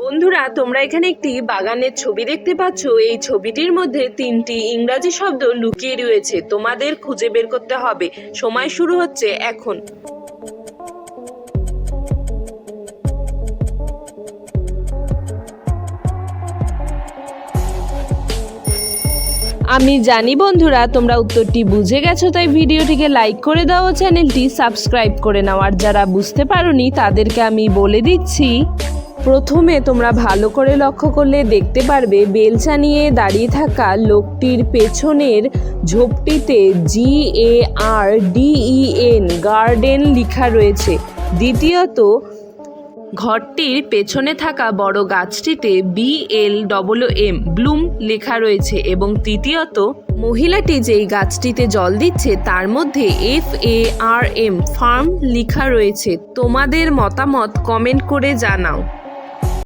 বন্ধুরা, তোমরা এখানে একটি বাগানের ছবি দেখতে পাচ্ছ। এই ছবিটির মধ্যে 3টি ইংরাজি শব্দ লুকিয়ে রয়েছে, তোমাদের খুঁজে বের করতে হবে। সময় শুরু হচ্ছে এখন। আমি জানি বন্ধুরা তোমরা উত্তরটি বুঝে গেছো, তাই ভিডিওটিকে লাইক করে দাও ও চ্যানেলটি সাবস্ক্রাইব করে নাও। আর যারা বুঝতে পারোনি তাদেরকে আমি বলে দিচ্ছি। প্রথমে তোমরা ভালো করে লক্ষ্য করলে দেখতে পারবে বেলচা নিয়ে দাঁড়িয়ে থাকা লোকটির পেছনের ঝোপটিতে GARDEN গার্ডেন লেখা রয়েছে। দ্বিতীয়ত, ঘরটির পেছনে থাকা বড় গাছটিতে BLWM ব্লুম লেখা রয়েছে। এবং তৃতীয়ত, মহিলাটি যেই গাছটিতে জল দিচ্ছে তার মধ্যে FARM ফার্ম লেখা রয়েছে। তোমাদের মতামত কমেন্ট করে জানাও।